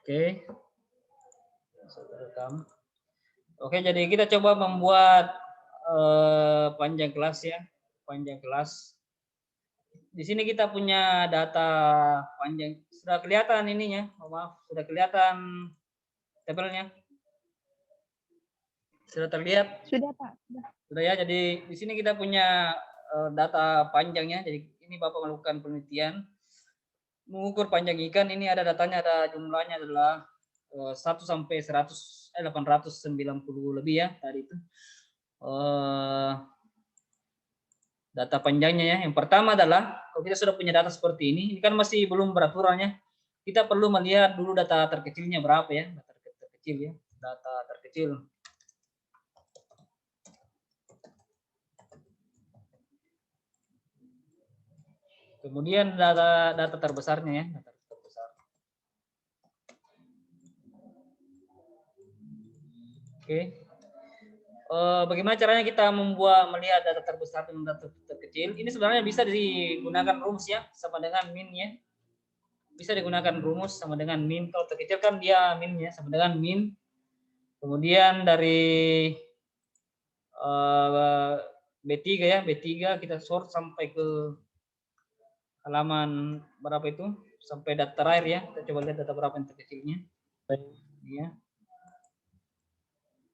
Oke. Rekam. Oke, jadi kita coba membuat panjang kelas ya. Panjang kelas. Di sini kita punya data panjang. Sudah kelihatan ininya. Oh, maaf, sudah kelihatan tabelnya. Sudah terlihat? Sudah, Pak. Sudah ya. Jadi di sini kita punya data panjangnya. Jadi ini Bapak melakukan penelitian. Mengukur panjang ikan, ini ada datanya, ada jumlahnya adalah 1 sampai 890 lebih ya tadi itu. Data panjangnya ya. Yang pertama adalah kalau kita sudah punya data seperti ini kan masih belum beraturannya. Kita perlu melihat dulu data terkecilnya berapa ya, data terkecil ya, data terkecil. Kemudian data terbesarnya ya, data terbesar. Oke. Bagaimana caranya kita melihat data terbesar dan data terkecil? Ini sebenarnya bisa digunakan rumus ya, sama dengan min ya. Bisa digunakan rumus sama dengan min. Kalau terkecil kan dia min ya, sama dengan min. Kemudian dari B3 ya, B3 kita sort sampai ke halaman berapa itu? Sampai data terakhir ya. Kita coba lihat data berapa yang terkecilnya. Ya.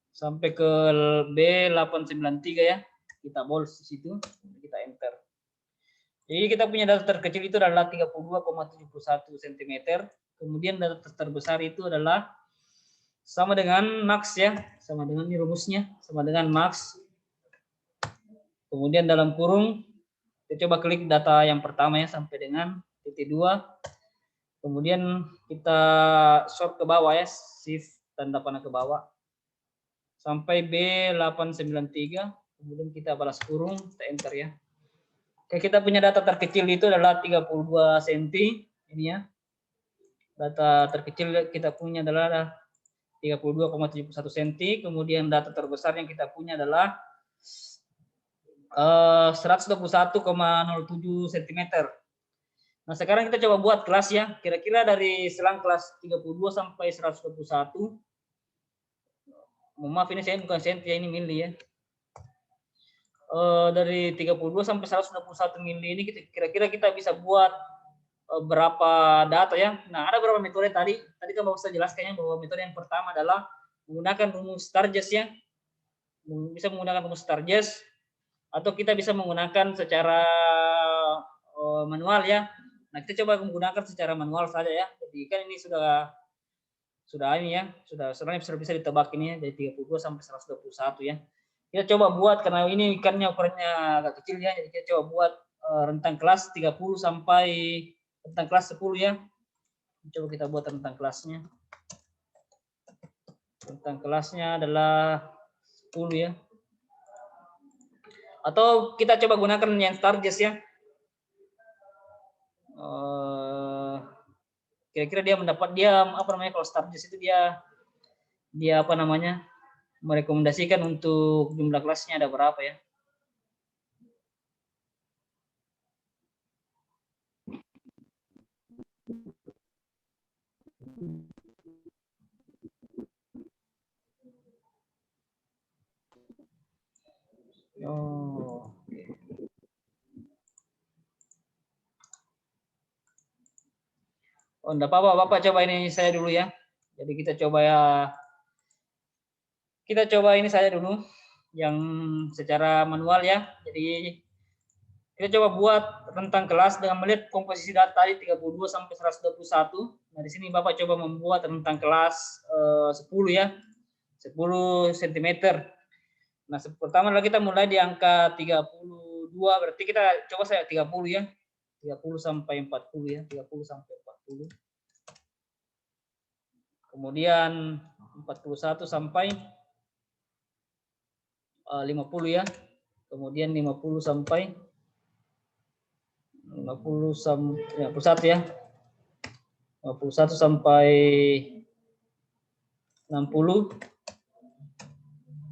Sampai ke B893 ya. Kita bold di situ, kita enter. Jadi kita punya data terkecil itu adalah 32,71 cm. Kemudian data terbesar itu adalah sama dengan max ya, sama dengan ini rumusnya, sama dengan max. Kemudian dalam kurung kita coba klik data yang pertama ya sampai dengan titik 2. Kemudian kita sort ke bawah ya, shift tanda panah ke bawah sampai B893. Kemudian kita balas kurung, kita enter ya. Oke, kita punya data terkecil itu adalah 32 cm ini ya. Data terkecil kita punya adalah 32,71 cm. Kemudian data terbesar yang kita punya adalah 121,07 cm. Nah, sekarang kita coba buat kelas ya. Kira-kira dari selang kelas 32 sampai 121. Maaf ini saya bukan senti ya, ini mili ya. Dari 32 sampai 121 mili ini kira-kira kita bisa buat berapa data ya. Nah, ada beberapa metode tadi. Tadi kan Bapak saya jelaskannya bahwa metode yang pertama adalah menggunakan rumus Sturges ya. Bisa menggunakan rumus Sturges atau kita bisa menggunakan secara manual ya. Nah, kita coba menggunakan secara manual saja ya. Jadi kan ini sudah ini ya, sebenarnya sudah bisa ditebak ini ya, dari 32 sampai 121 ya. Kita coba buat karena ini ikannya ukurannya agak kecil ya, jadi kita coba buat rentang kelas 30 sampai rentang kelas 10 ya. Coba kita buat rentang kelasnya. Rentang kelasnya adalah 10 ya. Atau kita coba gunakan yang Sturges ya. Kira-kira dia mendapat apa namanya kalau Sturges itu dia apa namanya merekomendasikan untuk jumlah kelasnya ada berapa ya? Oh, enggak apa-apa, Bapak coba ini saya dulu ya. Jadi kita coba ini saya dulu yang secara manual ya. Jadi kita coba buat rentang kelas dengan melihat komposisi data tadi 32 sampai 121. Nah, di sini Bapak coba membuat rentang kelas 10 ya. 10 cm. Nah, pertama kita mulai di angka 32, berarti kita coba saya 30 ya. 30 sampai 40 ya, 30 sampai 40. Kemudian 41 sampai 50 ya. Kemudian 50 sampai 51 ya. 51 sampai 60.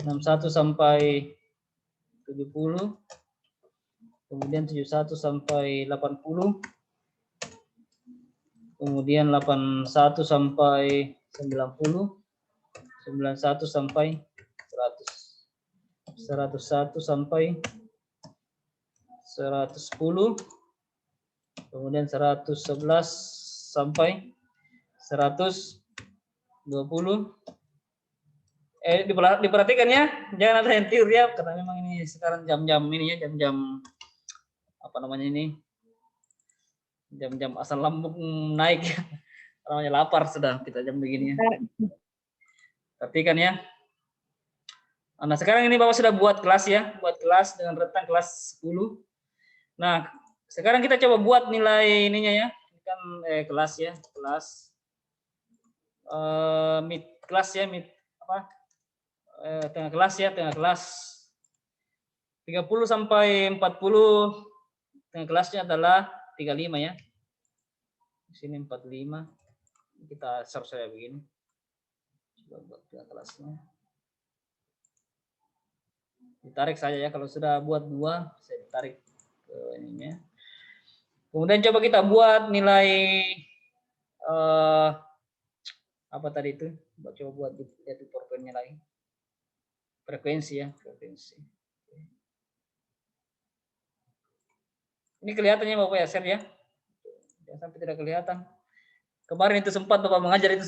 61 sampai 70. Kemudian 71 sampai 80. kemudian 81 sampai 90, 91 sampai 100, 101 sampai 110, kemudian 111 sampai 120. Diperhatikan ya, jangan ada yang tidur ya, karena memang ini sekarang jam-jam ini ya, jam-jam apa namanya ini, jam-jam asal lambung naik ya, namanya lapar sudah kita jam begini ya. Perhatikan ya. Nah sekarang ini Bapak sudah buat kelas ya, buat kelas dengan rentang kelas 10. Nah sekarang kita coba buat nilai ininya ya, ini kan kelas ya, kelas mid kelas ya, mid apa? Tengah kelas ya, tengah kelas 30 sampai 40, tengah kelasnya adalah 35 ya. Di sini 45. Kita share saya begini. Coba buat tengah kelasnya. Ditarik saja ya, kalau sudah buat 2, saya tarik ke ininya. Kemudian coba kita buat nilai apa tadi itu? Coba buat lihat di PowerPoint-nya lagi. Frekuensi ya, frekuensi. Ini kelihatannya Bapak ya, share ya. Jangan sampai tidak kelihatan. Kemarin itu sempat Bapak mengajar itu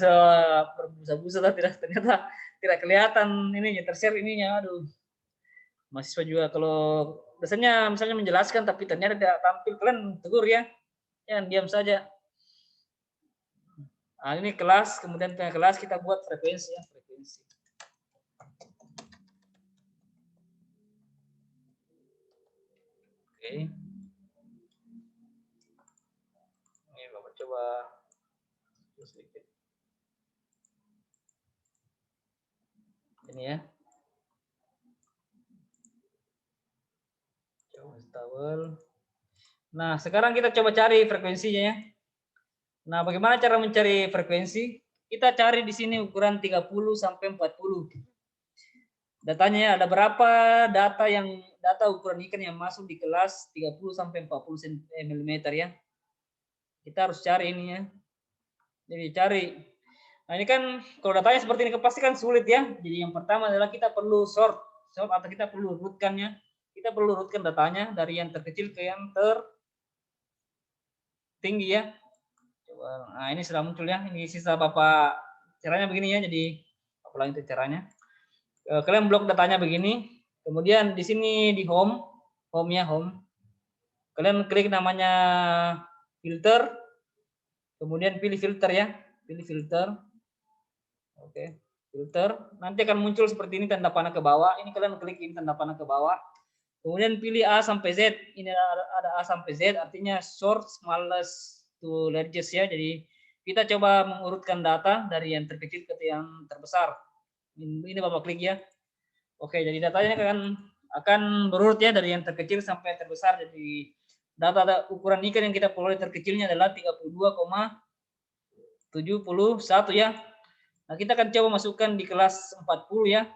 berbusa-busa, ternyata tidak kelihatan ininya, tershare ininya. Aduh. Mahasiswa juga kalau biasanya misalnya menjelaskan tapi ternyata tidak tampil, kalian tegur ya. Jangan diam saja. Nah, ini kelas, kemudian tengah kelas kita buat frekuensi ya, frekuensi. Oke. Ini Bapak coba sedikit. Ini ya. Coba stable. Nah, sekarang kita coba cari frekuensinya ya. Nah, bagaimana cara mencari frekuensi? Kita cari di sini ukuran 30 sampai 40. Datanya ya, ada berapa data ukuran ikan yang masuk di kelas 30 sampai 40 mm ya. Kita harus cari ini ya. Jadi cari. Nah, ini kan kalau datanya seperti ini pasti kan sulit ya. Jadi yang pertama adalah kita perlu sort atau kita perlu urutkannya. Kita perlu urutkan datanya dari yang terkecil ke yang tertinggi ya. Coba. Nah, ini sudah muncul ya. Ini sisa Bapak caranya begini ya. Jadi apa lagi itu caranya? Kalian blok datanya begini. Kemudian di sini di home ya, home. Kalian klik namanya filter. Kemudian pilih filter ya. Pilih filter. Oke, filter. Nanti akan muncul seperti ini tanda panah ke bawah. Ini kalian klik ini tanda panah ke bawah. Kemudian pilih A sampai Z. Ini ada A sampai Z, artinya short, smallest to largest ya. Jadi kita coba mengurutkan data dari yang terkecil ke yang terbesar. Ini Bapak klik ya. Oke, jadi datanya akan berurut ya dari yang terkecil sampai yang terbesar. Jadi data ukuran ikan yang kita peroleh terkecilnya adalah 32,71 ya. Nah, kita akan coba masukkan di kelas 40 ya.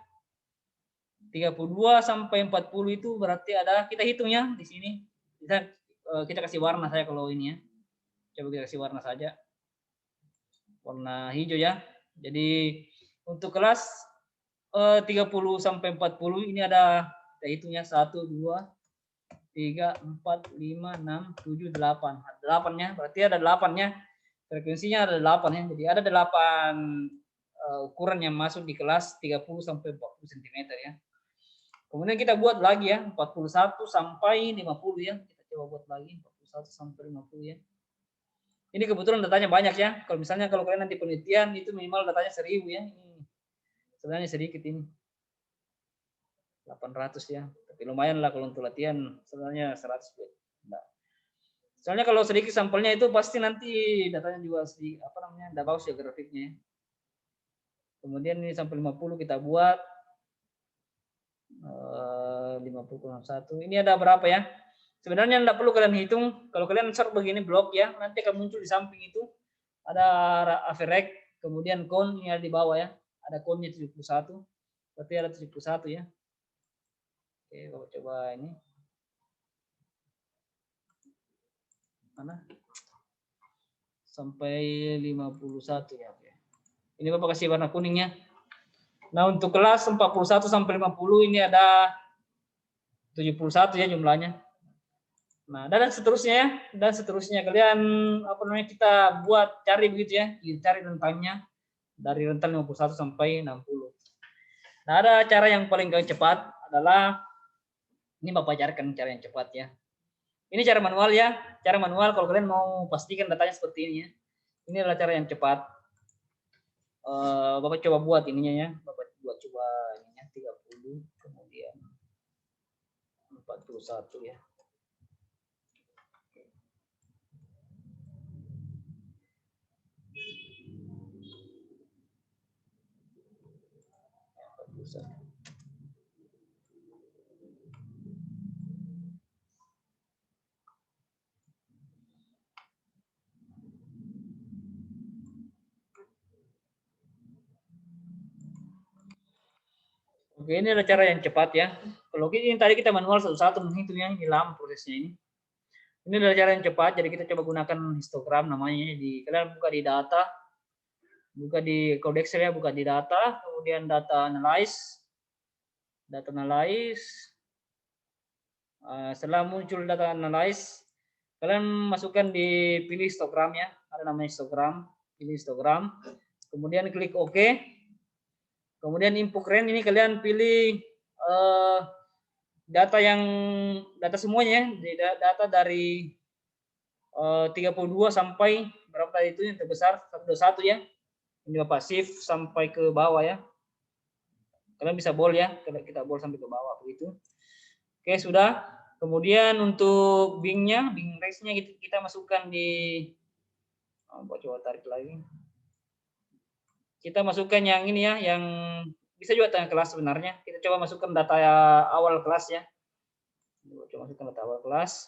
32 sampai 40 itu berarti ada, kita hitung ya di sini. Kita kasih warna saya kalau ini ya. Coba kita kasih warna saja. Warna hijau ya. Jadi untuk kelas 30 sampai 40 ini ada, kita hitungnya 1 2 3 4 5 6 7 8. 8-nya berarti ada 8-nya. Frekuensinya ada 8 ya. Jadi ada 8 ukuran yang masuk di kelas 30 sampai 40 cm ya. Kemudian kita buat lagi ya 41 sampai 50 ya. Kita coba buat lagi 41 sampai 50 ya. Ini kebetulan datanya banyak ya. Kalau misalnya kalau kalian nanti penelitian itu minimal datanya 1000 ya. Ini sebenarnya sedikit ini. 800 ya. Tapi lumayan lah kalau untuk latihan, sebenarnya 100 ya. Nah. Soalnya kalau sedikit sampelnya itu pasti nanti datanya juga sedikit, apa namanya, enggak bagus ya grafiknya. Kemudian ini sampai 50 kita buat 50,1. Ini ada berapa ya? Sebenarnya enggak perlu kalian hitung. Kalau kalian sort begini blok ya, nanti akan muncul di samping itu ada average, kemudian cone ini ada di bawah ya. Ada cone-nya 71. Berarti ada 71 ya. Oke, coba ini. Mana? sampai 51 ya. Oke. Ini Bapak kasih warna kuningnya. Nah, untuk kelas 41 sampai 50 ini ada 71 ya jumlahnya. Nah, dan seterusnya ya, dan seterusnya kalian apa namanya kita buat cari begitu ya, cari rentangnya dari rentan 51 sampai 60. Nah, ada cara yang paling cepat adalah ini Bapak ajarkan cara yang cepat ya. Ini cara manual ya, cara manual kalau kalian mau pastikan datanya seperti ini ya. Ini adalah cara yang cepat. Bapak coba buat ininya ya, Bapak buat coba ininya 30 kemudian 41 ya. Oke, ini adalah cara yang cepat ya. Kalau ini tadi kita manual satu-satu menghitungnya, ini lama prosesnya ini. Ini adalah cara yang cepat, jadi kita coba gunakan histogram namanya. Kalian buka di data, buka di code Excel ya, buka di data, kemudian data analyze. Setelah muncul data analyze, kalian masukkan di pilih histogram ya, ada namanya histogram, pilih histogram, kemudian klik OK. Kemudian input range ini kalian pilih data semuanya, data dari 32 sampai berapa tadi itu yang terbesar 121 ya. Ini Bapak shift sampai ke bawah ya. Kalian bisa bold ya, kita bold sampai ke bawah begitu. Oke, sudah. Kemudian untuk Bing range-nya kita masukkan di coba tarik lagi. Kita masukkan yang ini ya, yang bisa juga tengah kelas sebenarnya. Kita coba masukkan data awal kelas ya. Coba masukkan data awal kelas.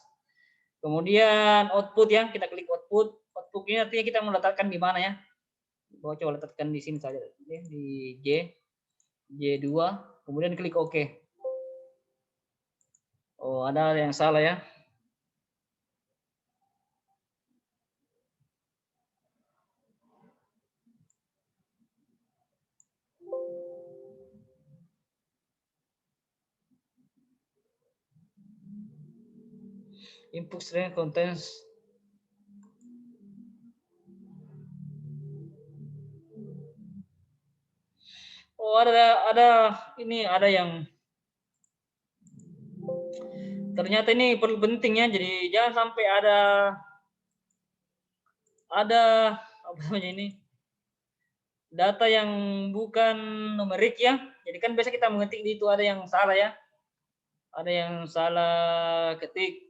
Kemudian output ya, kita klik output. Output ini artinya kita meletakkan di mana ya. Coba letakkan di sini saja, di J2. Kemudian klik OK. Oh, ada yang salah ya. Input string contains ada yang ternyata ini perlu penting ya, jadi jangan sampai ada apa namanya ini data yang bukan numerik ya. Jadi kan biasa kita mengetik di itu ada yang salah ya, ada yang salah ketik.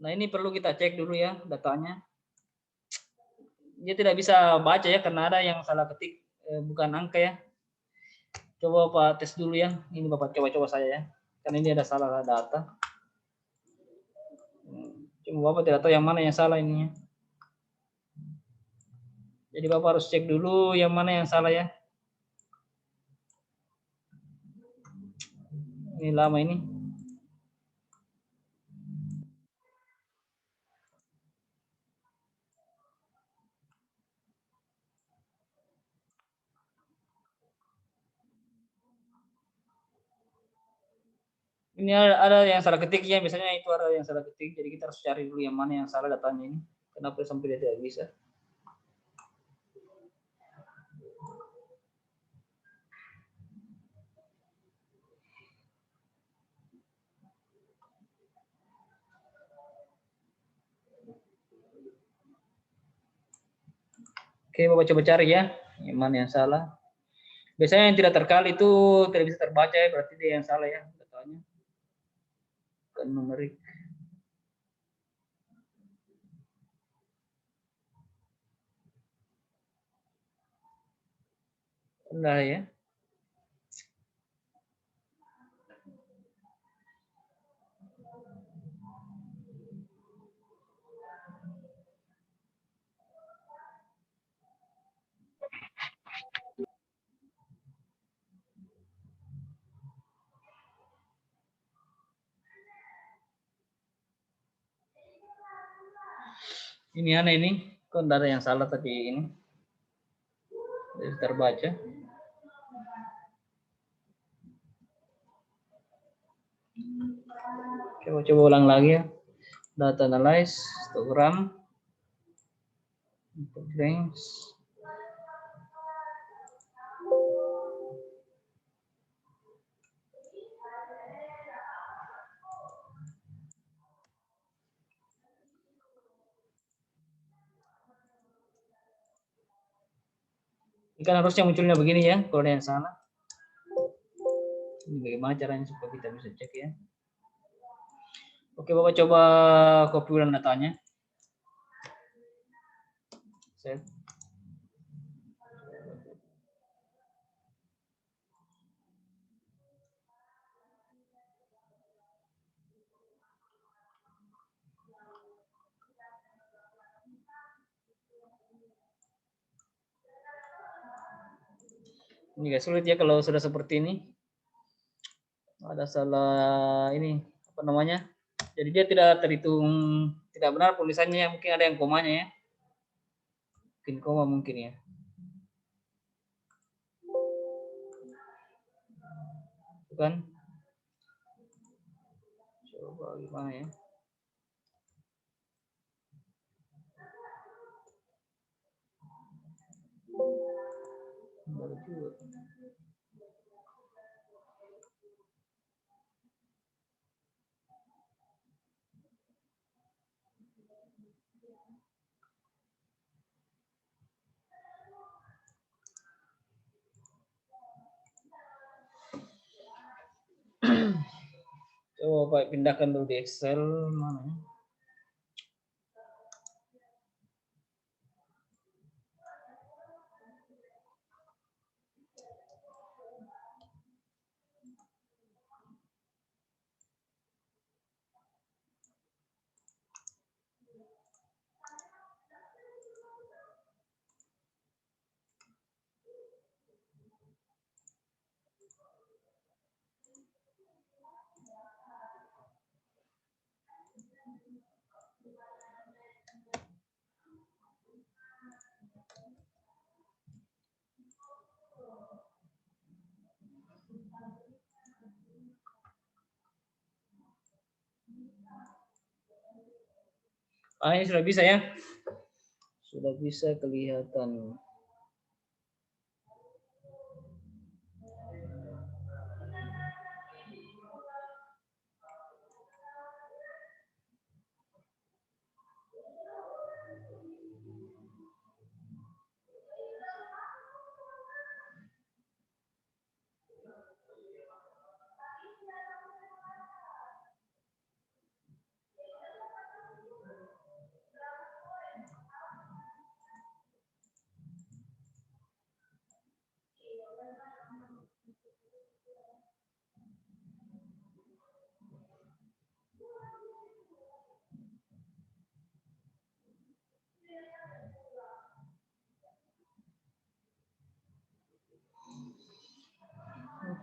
Nah, ini perlu kita cek dulu ya datanya. Dia tidak bisa baca ya karena ada yang salah ketik, bukan angka ya. Coba Pak tes dulu ya. Ini Bapak coba saya ya. Karena ini ada salah data. Cuma Bapak tidak tahu yang mana yang salah ininya. Jadi Bapak harus cek dulu yang mana yang salah ya. Ini lama ini. Ini ada yang salah ketik ya, biasanya itu ada yang salah ketik. Jadi kita harus cari dulu yang mana yang salah datanya ini. Kenapa sampai dia tidak bisa? Oke, Bapak coba cari ya, yang mana yang salah. Biasanya yang tidak terkali itu tidak bisa terbaca ya, berarti dia yang salah ya datanya. Bukan numerik. Nah ya. Ini aneh ini. Kok ada yang salah tadi ini? Terbaca. Coba ulang lagi ya. Data analyze, histogram, input range. Ini kan harusnya munculnya begini ya, kalau ada yang salah. Ini bagaimana caranya supaya kita bisa cek ya. Oke, Bapak coba copy ulang datanya. Save. Ini guys, sulit ya kalau sudah seperti ini. Ada salah ini, apa namanya? Jadi dia tidak terhitung, tidak benar tulisannya, mungkin ada yang komanya ya. Mungkin koma mungkin ya. Kan? Coba gimana ya? Baru juga. Coba pindahkan dulu di Excel mana ya? Ini sudah bisa ya. Sudah bisa kelihatan.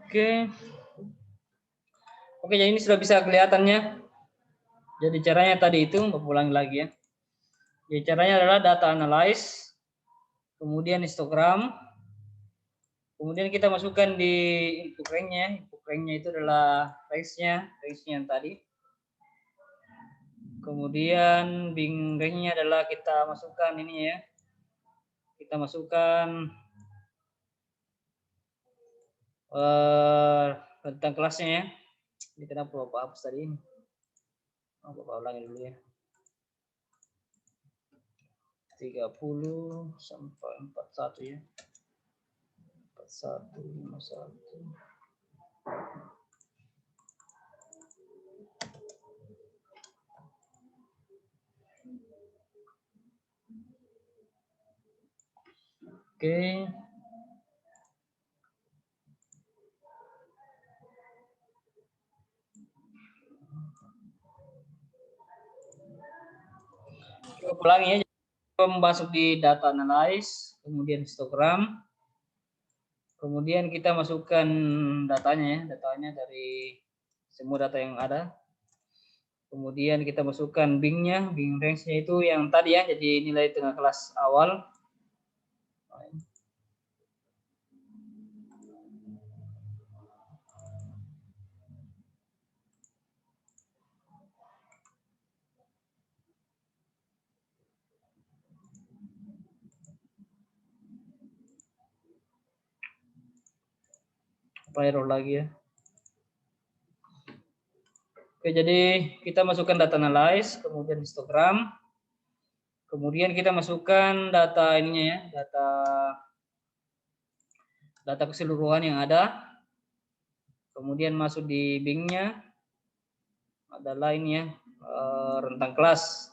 Oke. Oke, jadi ini sudah bisa kelihatannya. Jadi caranya tadi itu, ulangi lagi ya. Jadi caranya adalah data analyze, kemudian histogram, kemudian kita masukkan di input range-nya. Input range-nya itu adalah range-nya yang tadi. Kemudian bin range-nya adalah kita masukkan ini ya. Kita masukkan tentang kelasnya ya. Ini kenapa Bapak hapus tadi ini? Bapak ulangi dulu ya. 30 sampai 41 ya. 4151. Oke. Coba ulangi ya. Masuk di data analyze, kemudian histogram, kemudian kita masukkan datanya ya, datanya dari semua data yang ada. Kemudian kita masukkan Bing-nya, Bing range-nya itu yang tadi ya, jadi nilai tengah kelas awal. Apa error lagi ya? Oke, jadi kita masukkan data analyze, kemudian histogram, kemudian kita masukkan data ininya ya, data keseluruhan yang ada, kemudian masuk di Bing-nya, ada line-nya, rentang kelas.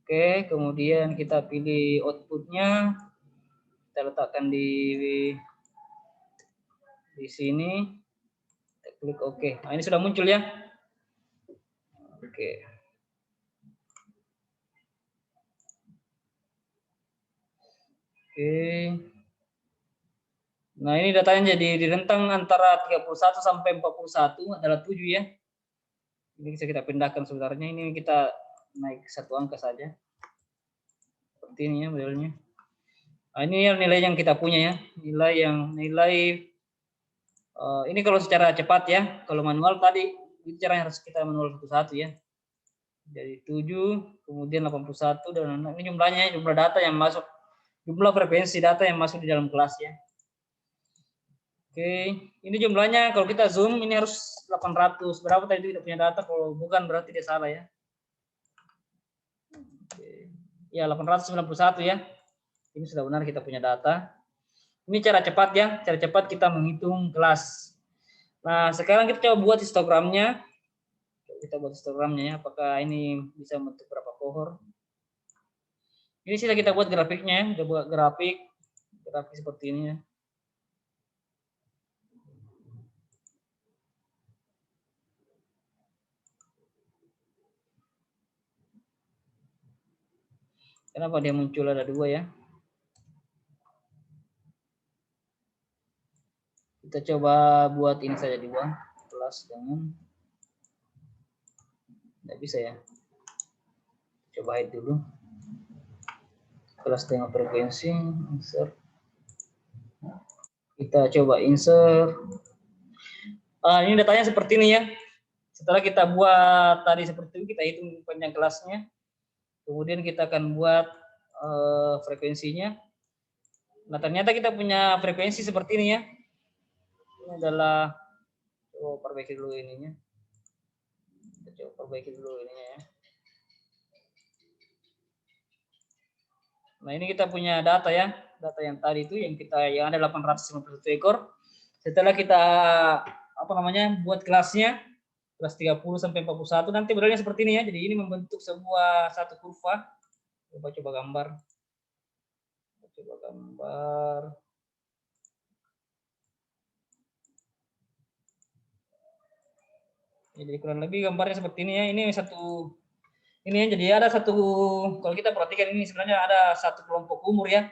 Oke, kemudian kita pilih output-nya, kita letakkan di sini, kita klik OK. Nah, ini sudah muncul ya. Oke. Oke. Nah, ini datanya jadi di rentang antara 31 sampai 41 adalah 7 ya. Ini bisa kita pindahkan sebenarnya, ini kita naik satu angka saja. Seperti ini ya modelnya. Nah, ini yang nilai yang kita punya ya. Nilai ini kalau secara cepat ya. Kalau manual tadi itu cara yang harus kita manual satu-satu ya. Jadi 7, kemudian 81 dan ini jumlahnya, jumlah data yang masuk, jumlah frekuensi data yang masuk di dalam kelas ya. Oke, ini jumlahnya kalau kita zoom ini harus 800. Berapa tadi kita punya data? Kalau bukan berarti dia salah ya. Oke. Ya 891 ya. Ini sudah benar kita punya data. Ini cara cepat ya, cara cepat kita menghitung kelas. Nah, sekarang kita coba buat histogramnya. Kita buat histogramnya ya, apakah ini bisa membentuk berapa kohor. Ini sudah kita buat grafiknya ya, kita buat grafik seperti ini ya. Kenapa dia muncul ada 2 ya? Kita coba buat ini saja 2 kelas dengan tidak bisa ya. Coba hide dulu. Kelas dengan frekuensi insert. Kita coba insert. Ini datanya seperti ini ya. Setelah kita buat tadi seperti itu, kita hitung panjang kelasnya. Kemudian kita akan buat frekuensinya. Nah, ternyata kita punya frekuensi seperti ini ya. Ini adalah, perbaiki dulu ininya. Kita coba perbaiki dulu ininya ya. Nah, ini kita punya data ya. Data yang tadi itu yang ada 851 ekor. Setelah kita buat kelasnya, kelas 30 sampai 41 nanti modelnya seperti ini ya. Jadi ini membentuk sebuah satu kurva. Coba gambar. Jadi kurang lebih gambarnya seperti ini ya. Ini ya, jadi ada satu, kalau kita perhatikan ini sebenarnya ada satu kelompok umur ya.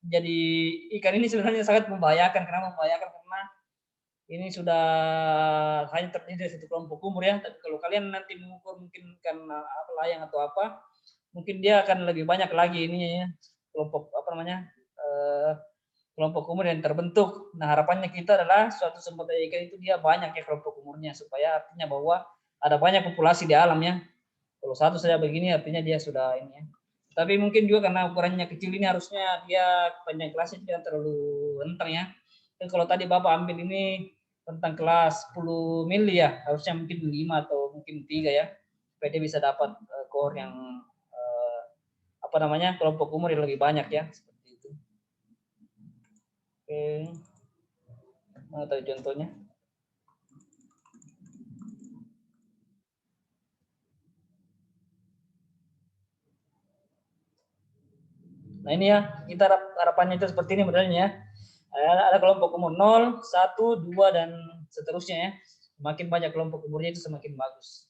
Jadi ikan ini sebenarnya sangat membahayakan. Kenapa membahayakan? Karena ini sudah hanya terdiri dari satu kelompok umur ya. Tapi kalau kalian nanti mengukur mungkin karena layang atau apa, mungkin dia akan lebih banyak lagi ininya ya. Kelompok kelompok umur yang terbentuk. Nah, harapannya kita adalah suatu sumber daya ikan itu dia banyak ya kelompok umurnya, supaya artinya bahwa ada banyak populasi di alam ya. Kalau satu saja begini artinya dia sudah ini ya. Tapi mungkin juga karena ukurannya kecil ini harusnya dia panjang kelasnya tidak terlalu rentang ya. Dan kalau tadi Bapak ambil ini tentang kelas 10 mili ya, harusnya mungkin 5 atau mungkin 3 ya. Supaya dia bisa dapat core yang kelompok umur yang lebih banyak ya. Oke, mana tadi contohnya? Nah ini ya, kita harapannya itu seperti ini modelnya ya. Ada kelompok umur 0, 1, 2, dan seterusnya ya. Semakin banyak kelompok umurnya itu semakin bagus.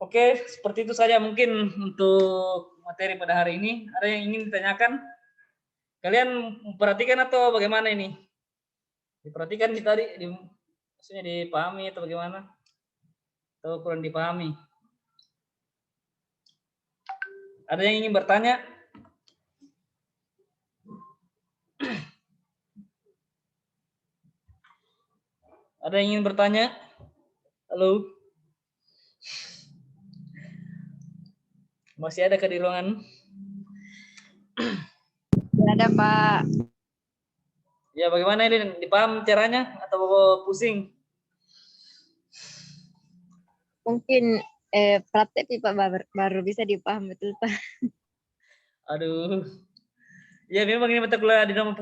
Oke, seperti itu saja mungkin untuk materi pada hari ini. Ada yang ingin ditanyakan? Kalian perhatikan atau bagaimana ini? Diperhatikan tadi, maksudnya dipahami atau bagaimana? atau kurang dipahami? Ada yang ingin bertanya? Ada yang ingin bertanya? Halo? Masih ada di ruangan? Ada, Pak. Ya, bagaimana ini? Dipaham caranya atau pusing? Mungkin praktek Pak baru bisa dipaham betul, Pak. Aduh. Ya, memang ini mata kuliah di dalam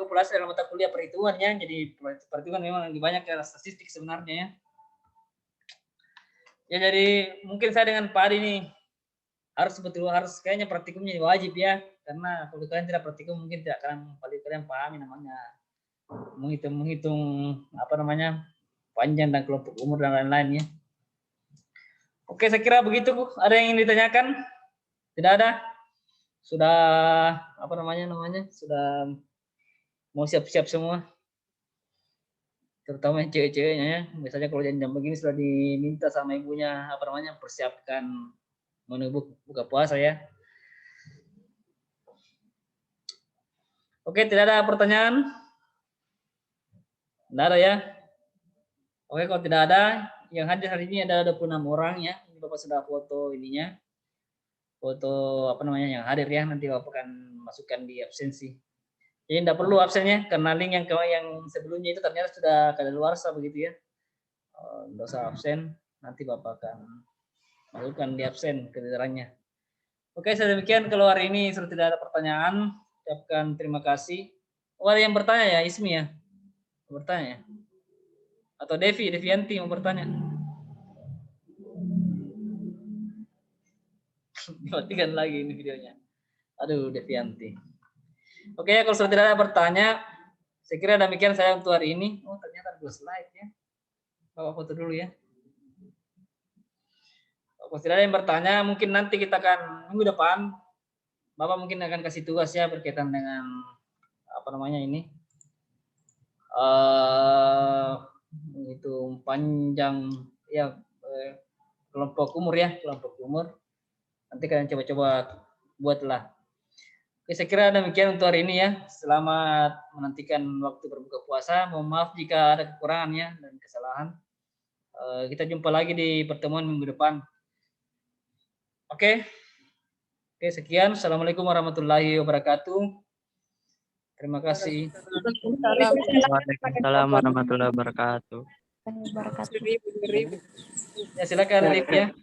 populasi dalam mata kuliah perhitungan ya. Jadi perhitungan memang lebih banyak ke statistik sebenarnya ya. Ya, jadi mungkin saya dengan Pak Adi nih harus kayaknya praktikumnya wajib ya, karena kalau kalian tidak praktikum mungkin tidak akan kalian pahami namanya menghitung apa namanya panjang dan kelompok umur dan lain-lain ya. Oke, saya kira begitu. Ada yang ingin ditanyakan? Tidak ada? Sudah apa namanya sudah mau siap-siap semua, terutama yang cewek-ceweknya ya. Biasanya kalau jam begini sudah diminta sama ibunya apa namanya persiapkan menu buka puasa ya. Oke, tidak ada pertanyaan? Tidak ada ya? Oke, kalau tidak ada, yang hadir hari ini ada 26 orang ya. Ini Bapak sudah foto ininya. Foto apa namanya yang hadir ya, nanti Bapak akan masukkan di absensi. Jadi tidak perlu absennya karena link yang sebelumnya itu ternyata sudah kadaluarsa begitu ya. Tidak usah absen, nanti Bapak akan masukkan di absen keterangannya. Oke, sedemikian kalau hari ini sudah tidak ada pertanyaan, ucapkan terima kasih. Oh, ada yang bertanya ya, Ismi ya? Bertanya ya? Atau Devianti mau bertanya? Matikan lagi ini videonya. Aduh, Devianti. Oke, kalau sudah tidak ada bertanya, saya kira demikian saya untuk hari ini. Oh, ternyata 2 slide ya. Bawa foto dulu ya. Kalau tidak ada yang bertanya, mungkin nanti kita akan minggu depan, Bapak mungkin akan kasih tugas ya berkaitan dengan apa namanya ini. Itu panjang ya kelompok umur ya, kelompok umur. Nanti kalian coba-coba buatlah. Oke, saya kira demikian untuk hari ini ya. Selamat menantikan waktu berbuka puasa. Mohon maaf jika ada kekurangannya dan kesalahan. Kita jumpa lagi di pertemuan minggu depan. Oke, sekian. Assalamualaikum warahmatullahi wabarakatuh. Terima kasih. Waalaikumsalam warahmatullahi wabarakatuh. Ya, silakan Lip ya.